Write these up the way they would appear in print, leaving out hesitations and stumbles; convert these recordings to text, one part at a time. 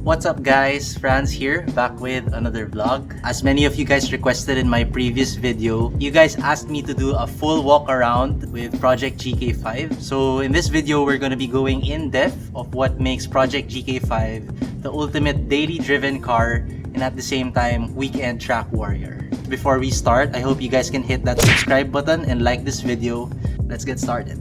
What's up guys, Franz here, back with another vlog. As many of you guys requested in my previous video, you guys asked me to do a full walk around with Project GK5. So in this video, we're going to be going in depth of what makes Project GK5 the ultimate daily driven car and at the same time weekend track warrior. Before we start, I hope you guys can hit that subscribe button and like this video. Let's get started.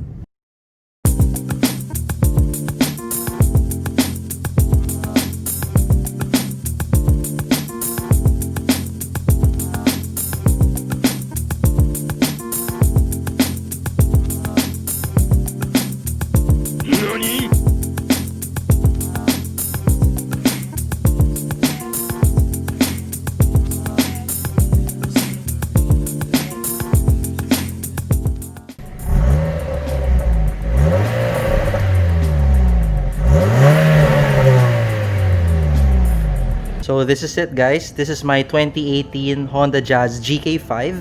So this is it guys, this is my 2018 Honda Jazz GK5.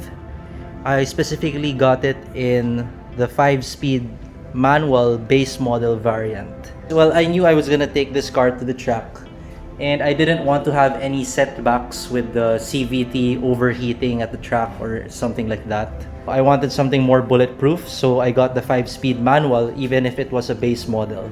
I specifically got it in the 5-speed manual base model variant. Well, I knew I was gonna take this car to the track and I didn't want to have any setbacks with the CVT overheating at the track or something like that. I wanted something more bulletproof, so I got the 5-speed manual even if it was a base model.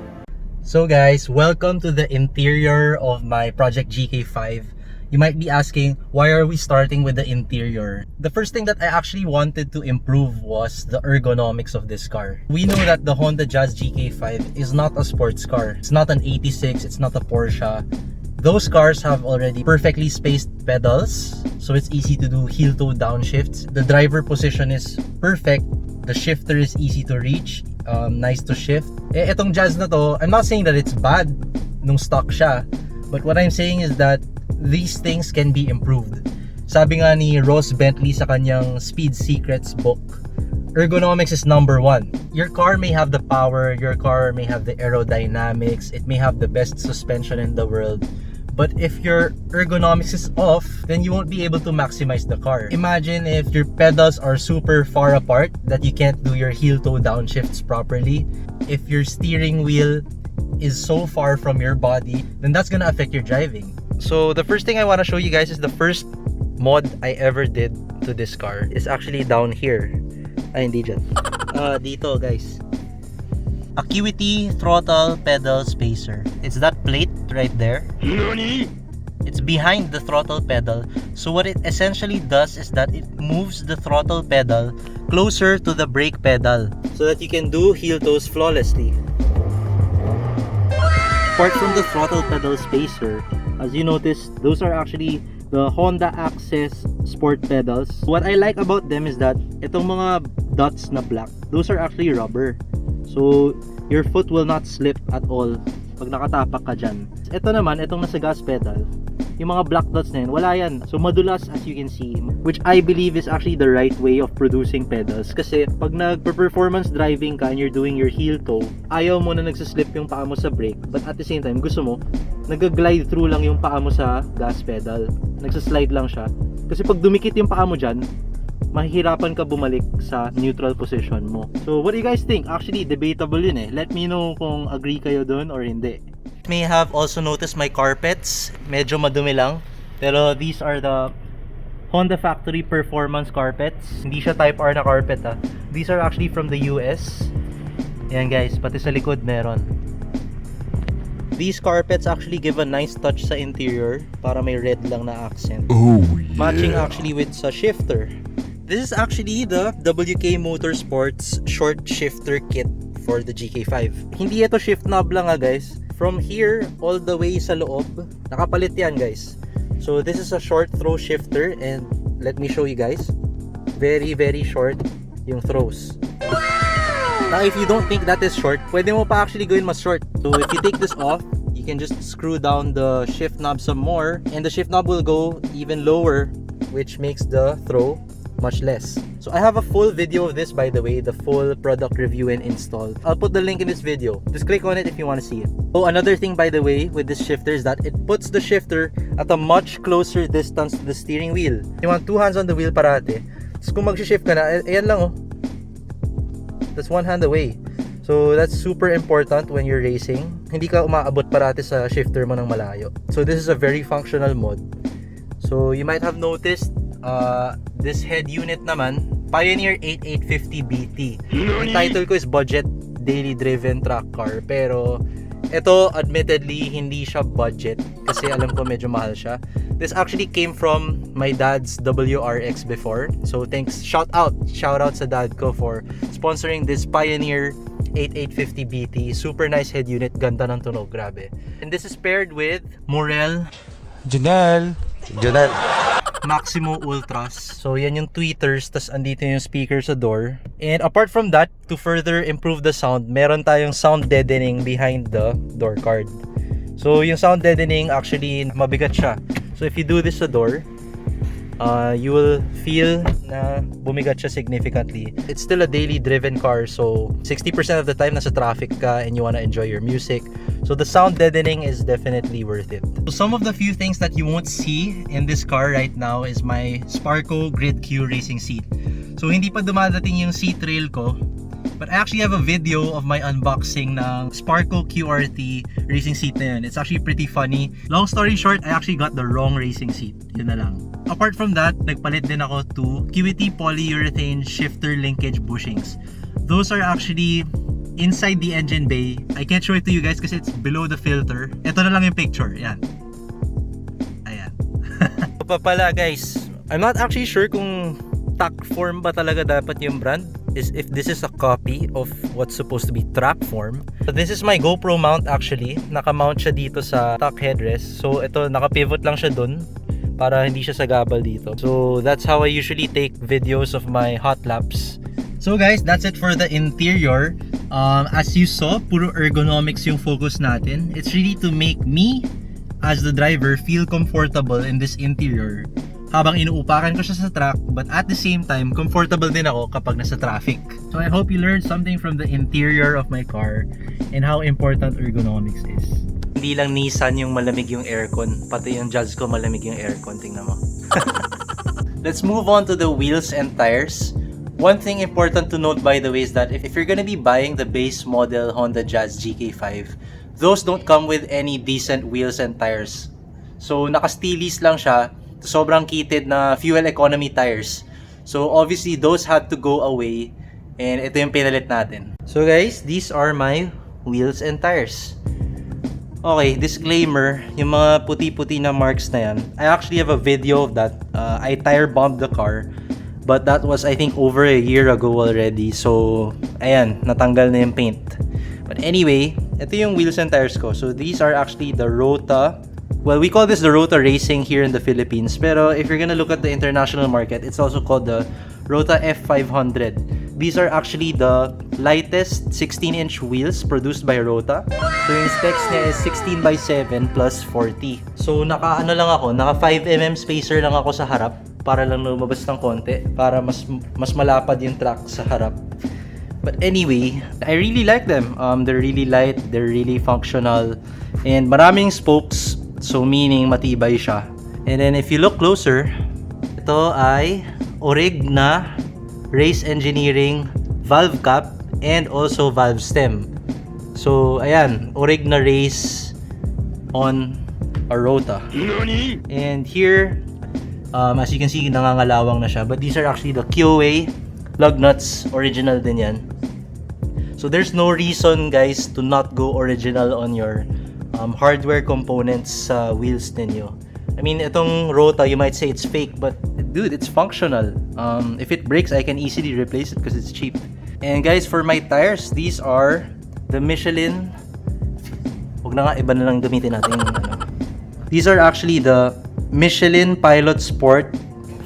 So guys, welcome to the interior of my Project GK5. You might be asking, why are we starting with the interior? The first thing that I actually wanted to improve was the ergonomics of this car. We know that the Honda Jazz GK5 is not a sports car. It's not an 86, it's not a Porsche. Those cars have already perfectly spaced pedals, so it's easy to do heel-toe downshifts. The driver position is perfect. The shifter is easy to reach. Nice to shift. Etong Jazz na to, I'm not saying that it's bad nung stock siya, but what I'm saying is that these things can be improved. Sabi nga ni Ross Bentley sa kanyang Speed Secrets book, ergonomics is number one. Your car may have the power, your car may have the aerodynamics, it may have the best suspension in the world, but if your ergonomics is off, then you won't be able to maximize the car. Imagine if your pedals are super far apart that you can't do your heel-toe downshifts properly. If your steering wheel is so far from your body, then that's gonna affect your driving. So the first thing I want to show you guys is the first mod I ever did to this car. It's actually down here. Ay, hindi dyan. Dito guys. Acuity Throttle Pedal Spacer. It's that plate right there. Nani? It's behind the throttle pedal. So what it essentially does is that it moves the throttle pedal closer to the brake pedal so that you can do heel toes flawlessly. Apart from the throttle pedal spacer, as you notice, those are actually the Honda Access Sport pedals. What I like about them is that itong mga dots na black, those are actually rubber. So, your foot will not slip at all pag nakatapak ka dyan. Ito naman, itong nasa gas pedal, yung mga black dots na yun, wala yan. So, madulas as you can see, which I believe is actually the right way of producing pedals. Kasi, pag nag-performance driving ka and you're doing your heel toe, ayaw mo na nagsaslip yung paa mo sa brake, but at the same time, gusto mo, nag-glide through lang yung paa mo sa gas pedal. Nagsaslide lang siya. Kasi pag dumikit yung paa mo dyan, mahihirapan ka bumalik sa neutral position mo. So what do you guys think? Actually, debatable yun eh. Let me know kung agree kayo dun or hindi. You may have also noticed my carpets. Medyo madumi lang. Pero these are the Honda Factory Performance carpets. Hindi siya Type R na carpet ah. These are actually from the US. Yan guys, pati sa likod meron. These carpets actually give a nice touch sa interior para may red lang na accent. Oh, yeah. Matching actually with sa shifter. This is actually the WK Motorsports short shifter kit for the GK5. Hindi ito shift knob lang guys. From here all the way sa loob, nakapalit yan guys. So this is a short throw shifter and let me show you guys. Very short yung throws. Now if you don't think that is short, pwede mo pa actually gawin mas short. So if you take this off, you can just screw down the shift knob some more and the shift knob will go even lower, which makes the throw much less. So I have a full video of this, by the way, the full product review and install. I'll put the link in this video. Just click on it if you want to see it. Oh, another thing by the way with this shifter is that it puts the shifter at a much closer distance to the steering wheel. You want two hands on the wheel parate. So kung mag-shift ka na, ayan lang oh. That's one hand away. So that's super important when you're racing. hindi ka umaabot parati sa shifter mo ng malayo. So this is a very functional mod. So you might have noticed this head unit naman, Pioneer 8850 BT. Yung title ko is budget daily driven track car, pero ito admittedly hindi siya budget kasi alam ko medyo mahal siya. This actually came from my dad's WRX before. So thanks, shout out sa dad ko for sponsoring this Pioneer 8850 BT. Super nice head unit, ganda ng tunog, grabe. And this is paired with Morel Junal Maximo Ultras. So yan yung tweeters, tas andito yung speaker sa door. And apart from that, to further improve the sound, meron tayong sound deadening behind the door card. So yung sound deadening actually mabigat siya. So if you do this sa door, you will feel na bumigat siya significantly. It's still a daily driven car, so 60% of the time nasa traffic ka and you wanna enjoy your music. So the sound deadening is definitely worth it. So some of the few things that you won't see in this car right now is my Sparco Grid Q racing seat. So hindi pa dumadating yung seat rail ko, but I actually have a video of my unboxing ng Sparco QRT racing seat na yun. It's actually pretty funny. Long story short, I actually got the wrong racing seat. Yun na lang. Apart from that, nagpalit din ako to QT polyurethane shifter linkage bushings. Those are actually inside the engine bay. I can't show it to you guys kasi it's below the filter. Ito na lang yung picture. Yan. Ayan. Pa pala guys, I'm not actually sure kung tack form ba talaga dapat yung brand. Is if this is a copy of what's supposed to be track form. So this is my GoPro mount actually. Naka-mount siya dito sa top headrest. So ito, naka-pivot lang siya dun para hindi siya sagabal dito. So that's how I usually take videos of my hot laps. So guys, that's it for the interior. As you saw, puro ergonomics yung focus natin. It's really to make me as the driver feel comfortable in this interior habang inuupakan ko siya sa track, but at the same time, comfortable din ako kapag nasa traffic. So I hope you learned something from the interior of my car and how important ergonomics is. Hindi lang Nissan yung malamig yung aircon, pati yung Jazz ko malamig yung aircon, tingnan mo. Let's move on to the wheels and tires. One thing important to note by the way is that if you're gonna be buying the base model Honda Jazz GK5, those don't come with any decent wheels and tires. So naka-steelies lang siya, sobrang kitted na fuel economy tires. So obviously those had to go away and ito yung pinalit natin. So guys, these are my wheels and tires. Okay, disclaimer, yung mga puti-puti na marks na yan, I actually have a video of that. I tire bombed the car, but that was I think over a year ago already. So ayan, natanggal na yung paint. But anyway, ito yung wheels and tires ko. So these are actually the Rota. Well, we call this the Rota Racing here in the Philippines. Pero if you're gonna look at the international market, it's also called the Rota F500. These are actually the lightest 16-inch wheels produced by Rota. So yung specs niya is 16/7 plus 40. So naka 5mm spacer lang ako sa harap para lang lumabas ng konti para mas malapad yung track sa harap. But anyway, I really like them. They're really light, they're really functional, and maraming spokes. So meaning matibay siya. And then if you look closer, ito ay Orig na race engineering valve cap and also valve stem. So ayan, Orig na race on a Rota. And here, as you can see, nangangalawang na siya. But these are actually the KOA lug nuts. Original din yan. So there's no reason guys to not go original on your hardware components sa wheels ninyo. I mean, itong Rota, you might say it's fake, but dude, it's functional. If it breaks, I can easily replace it because it's cheap. And guys, for my tires, these are the Michelin. Huwag na nga, iba na lang gamitin natin. These are actually the Michelin Pilot Sport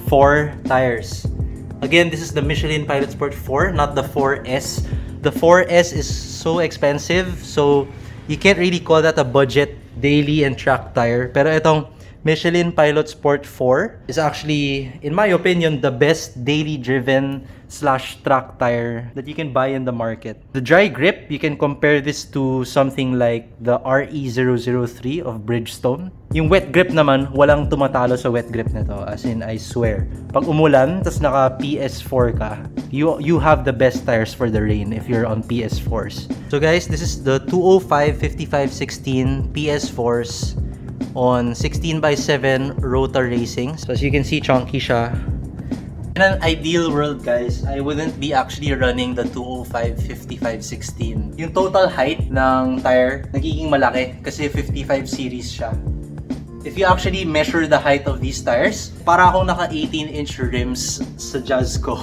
4 tires. Again, this is the Michelin Pilot Sport 4, not the 4S. The 4S is so expensive, so you can't really call that a budget daily and track tire. Pero itong Michelin Pilot Sport 4 is actually, in my opinion, the best daily driven / track tire that you can buy in the market. The dry grip, you can compare this to something like the RE003 of Bridgestone. Yung wet grip naman, walang tumatalo sa wet grip nito. As in, I swear. Pag umulan, tas naka PS4 ka, you have the best tires for the rain if you're on PS4s. So guys, this is the 205 5516 PS4s on 16x7 Rotor Racing. So as you can see, chunky siya. In an ideal world, guys, I wouldn't be actually running the 205 5516. Yung total height ng tire nagiging malaki kasi 55 series siya. If you actually measure the height of these tires, para akong naka 18-inch rims sa Jazz ko.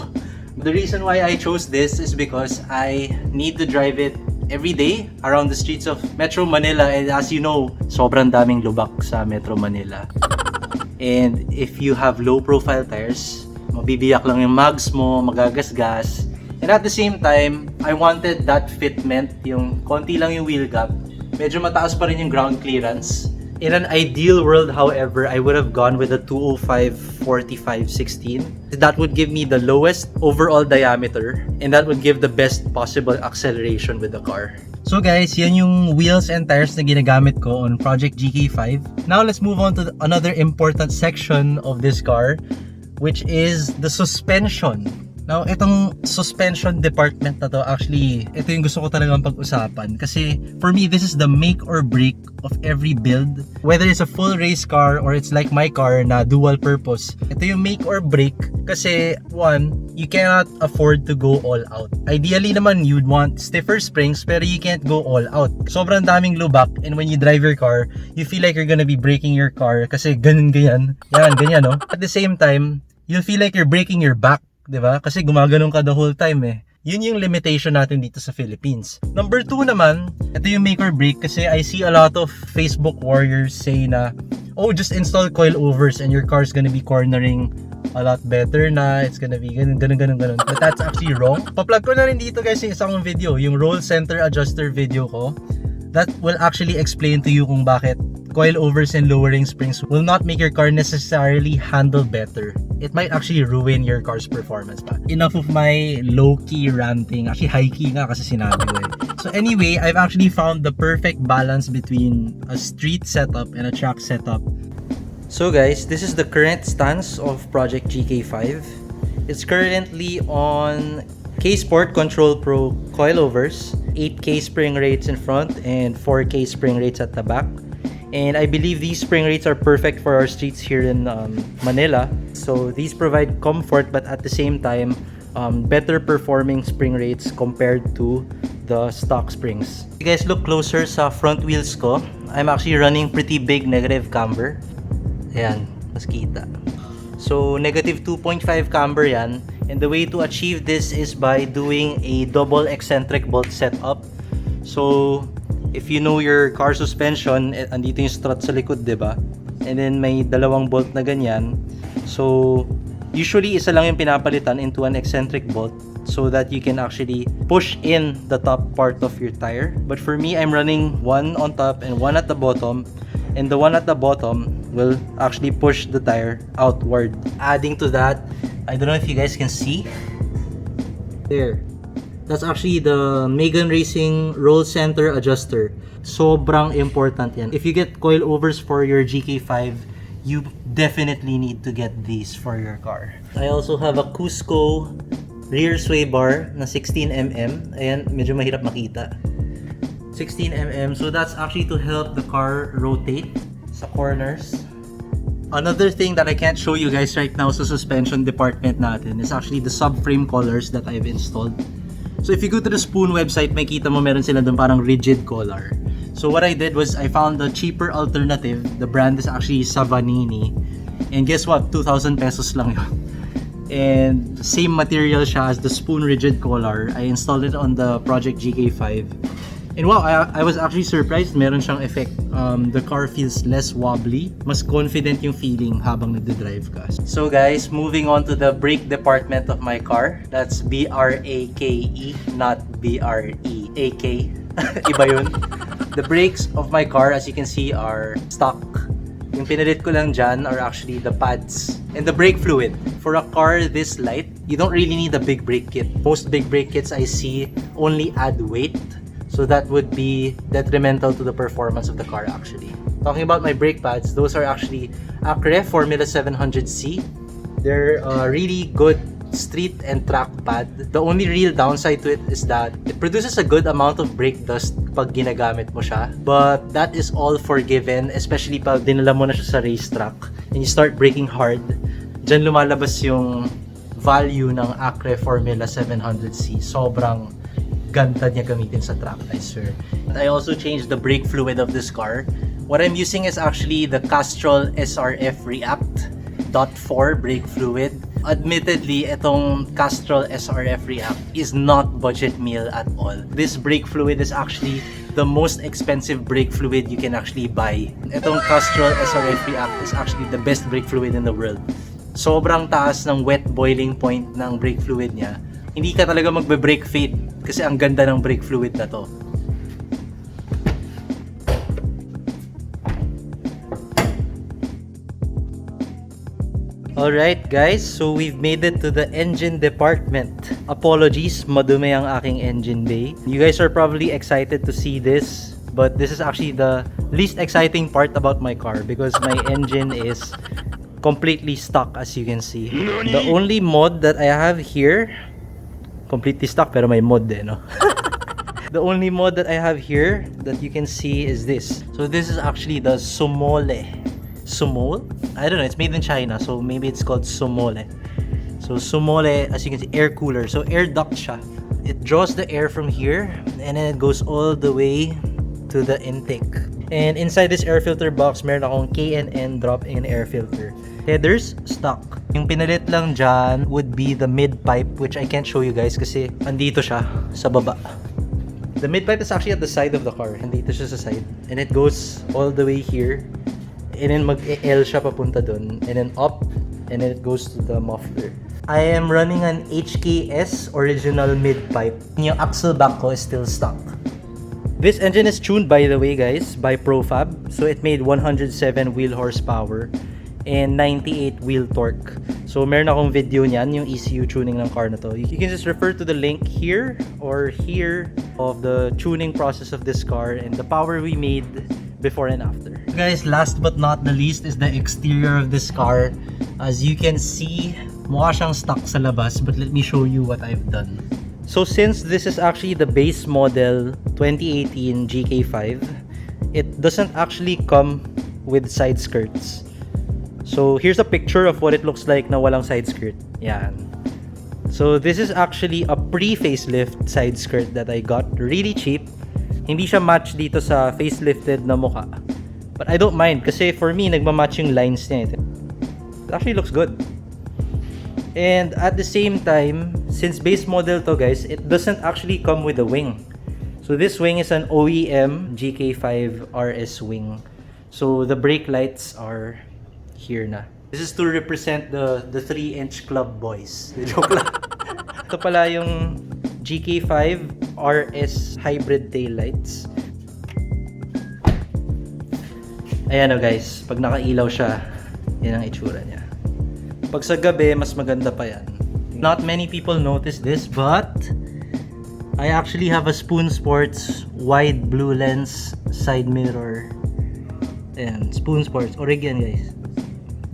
The reason why I chose this is because I need to drive it every day around the streets of Metro Manila, and as you know, sobrang daming lubak sa Metro Manila. And if you have low profile tires, mabibiyak lang yung mags mo, magagasgas. And at the same time, I wanted that fitment, yung konti lang yung wheel gap, medyo mataas pa rin yung ground clearance. In an ideal world, however, I would have gone with a 205 4516. That would give me the lowest overall diameter, and that would give the best possible acceleration with the car. So guys, yan yung wheels and tires na ginagamit ko on Project GK5. Now let's move on to another important section of this car, which is the suspension. Now, itong suspension department na to, actually, ito yung gusto ko talagang pag-usapan. Kasi, for me, this is the make or break of every build. Whether it's a full race car or it's like my car na dual purpose. Ito yung make or break kasi, one, you cannot afford to go all out. Ideally naman, you'd want stiffer springs pero you can't go all out. Sobrang daming lubak, and when you drive your car, you feel like you're gonna be braking your car kasi ganyan. Yan, ganyan, no? At the same time, you'll feel like you're breaking your back. Diba? Kasi gumaganon ka the whole time eh. Yun yung limitation natin dito sa Philippines. Number 2 naman, ito yung make or break kasi I see a lot of Facebook warriors say na, oh, just install coilovers and your car's gonna be cornering a lot better na, it's gonna be ganun. But that's actually wrong. Pa-plug ko na rin dito guys yung isang video, yung roll center adjuster video ko. That will actually explain to you kung bakit coilovers and lowering springs will not make your car necessarily handle better. It might actually ruin your car's performance pa. Enough of my low-key ranting. Actually, high-key nga kasi sinabi ko eh. So anyway, I've actually found the perfect balance between a street setup and a track setup. So guys, this is the current stance of Project GK5. It's currently on K-Sport Control Pro coilovers, 8K spring rates in front and 4K spring rates at the back. And I believe these spring rates are perfect for our streets here in Manila. So these provide comfort but at the same time, better performing spring rates compared to the stock springs. If you guys look closer sa front wheels ko, I'm actually running pretty big negative camber. Ayan, mas kita. So negative 2.5 camber yan. And the way to achieve this is by doing a double eccentric bolt setup. So if you know your car suspension, andito yung strut sa likod, diba? And then may dalawang bolt na ganyan. So usually isa lang yung pinapalitan into an eccentric bolt so that you can actually push in the top part of your tire. But for me, I'm running one on top and one at the bottom. And the one at the bottom will actually push the tire outward. Adding to that, I don't know if you guys can see. There. That's actually the Megan Racing roll center adjuster. Sobrang important yan. If you get coilovers for your GK5, you definitely need to get these for your car. I also have a Cusco rear sway bar na 16mm. Ayan, medyo mahirap makita. 16mm. So that's actually to help the car rotate sa corners. Another thing that I can't show you guys right now sa suspension department natin is actually the subframe collars that I've installed. So if you go to the Spoon website, makita mo meron sila doon parang rigid collar. So what I did was I found a cheaper alternative. The brand is actually Savanini. And guess what? 2,000 pesos lang yun. And same material siya as the Spoon rigid collar. I installed it on the Project GK5. And wow, I was actually surprised. Meron siyang effect. The car feels less wobbly. Mas confident yung feeling habang nagde-drive ka. So guys, moving on to the brake department of my car. That's B-R-A-K-E, not B-R-E-A-K. Iba yun. The brakes of my car, as you can see, are stock. Yung pinalit ko lang dyan are actually the pads and the brake fluid. For a car this light, you don't really need a big brake kit. Most big brake kits I see only add weight. So that would be detrimental to the performance of the car actually. Talking about my brake pads, those are actually Acre Formula 700C. They're a really good street and track pad. The only real downside to it is that it produces a good amount of brake dust pag ginagamit mo siya. But that is all forgiven, especially pag dinala mo na siya sa racetrack and you start braking hard. Diyan lumalabas yung value ng Acre Formula 700C. Sobrang ganda niya gamitin sa track, I swear. I also changed the brake fluid of this car. What I'm using is actually the Castrol SRF React .4 brake fluid. Admittedly, itong Castrol SRF React is not budget meal at all. This brake fluid is actually the most expensive brake fluid you can actually buy. Itong Castrol SRF React is actually the best brake fluid in the world. Sobrang taas ng wet boiling point ng brake fluid niya. Hindi ka talaga magbe-brake fade kasi ang ganda ng brake fluid na to. Alright guys, so we've made it to the engine department. Apologies, madumi ang aking engine bay. You guys are probably excited to see this, but this is actually the least exciting part about my car because my engine is completely stuck, as you can see. The only mod that I have here, completely stuck pero may mod din, no? The only mod that I have here that you can see is this. So this is actually the Sumole. Sumole? I don't know, it's made in China, so maybe it's called Sumole. So Sumole, as you can see, air cooler. So air duct siya. It draws the air from here and then it goes all the way to the intake. And inside this air filter box, meron akong K&N drop-in air filter. Headers, stock. Yung pinalit lang dyan would be the mid-pipe, which I can't show you guys kasi andito siya sa baba. The mid-pipe is actually at the side of the car. Andito siya sa side. And it goes all the way here. And then mag-L siya papunta dun. And then up. And then it goes to the muffler. I am running an HKS original mid-pipe. Yung axle back ko is still stuck. This engine is tuned, by the way guys, by Profab. So it made 107 wheel horsepower and 98 wheel torque. So meron akong video niyan, yung ECU tuning ng car na to. You can just refer to the link here or here of the tuning process of this car and the power we made before and after. Guys, last but not the least is the exterior of this car. As you can see, mukha siyang stuck sa labas, but let me show you what I've done. So since this is actually the base model 2018 GK5, it doesn't actually come with side skirts. So here's a picture of what it looks like na walang side skirt. Yan. So this is actually a pre-facelift side skirt that I got really cheap. Hindi siya match dito sa facelifted na mukha. But I don't mind kasi for me, nagmamatch yung lines niya. It actually looks good. And at the same time, since base model to guys, it doesn't actually come with a wing. So this wing is an OEM GK5 RS wing. So the brake lights are here na. This is to represent the 3-inch club boys. Joke lang. Ito pala yung GK5 RS hybrid taillights. Ayan o guys, pag nakailaw siya, yan ang itsura niya. Pag sa gabi, mas maganda pa yan. Not many people notice this, but I actually have a Spoon Sports wide blue lens side mirror. Ayan, Spoon Sports, Oregon guys.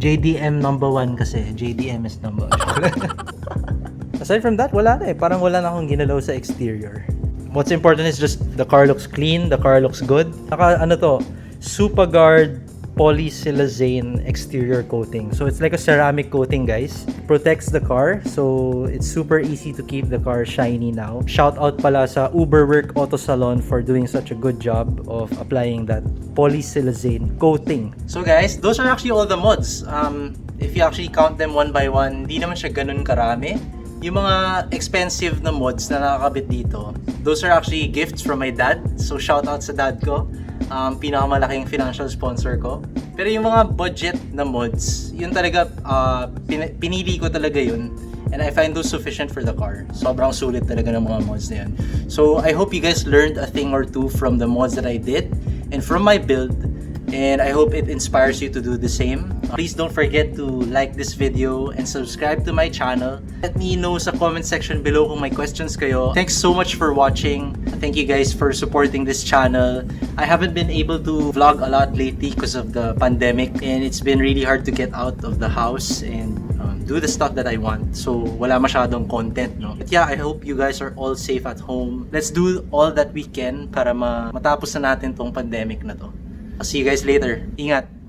JDM number 1 kasi, JDM is number 1. Aside from that, wala na eh. Parang wala na akong ginalaw sa exterior. What's important is just the car looks clean, the car looks good. Naka ano to, Superguard polysilicone exterior coating. So it's like a ceramic coating guys. Protects the car, so it's super easy to keep the car shiny now. Shout out pala sa Uberwork Auto Salon for doing such a good job of applying that polysilicone coating. So guys, those are actually all the mods. If you actually count them one by one, hindi naman siya ganun karami. Yung mga expensive na mods na nakakabit dito, those are actually gifts from my dad. So shout out sa dad ko, pinakamalaking financial sponsor ko. Pero yung mga budget na mods, yun talaga, pinili ko talaga yun. And I find those sufficient for the car. Sobrang sulit talaga ng mga mods na yun. So I hope you guys learned a thing or two from the mods that I did. And from my build, and I hope it inspires you to do the same. Please don't forget to like this video and subscribe to my channel. Let me know sa comment section below kung may questions kayo. Thanks so much for watching. Thank you guys for supporting this channel. I haven't been able to vlog a lot lately because of the pandemic, and it's been really hard to get out of the house and do the stuff that I want. So wala masyadong content, no? But yeah, I hope you guys are all safe at home. Let's do all that we can para matapos na natin tong pandemic na to. I'll see you guys later. Ingat!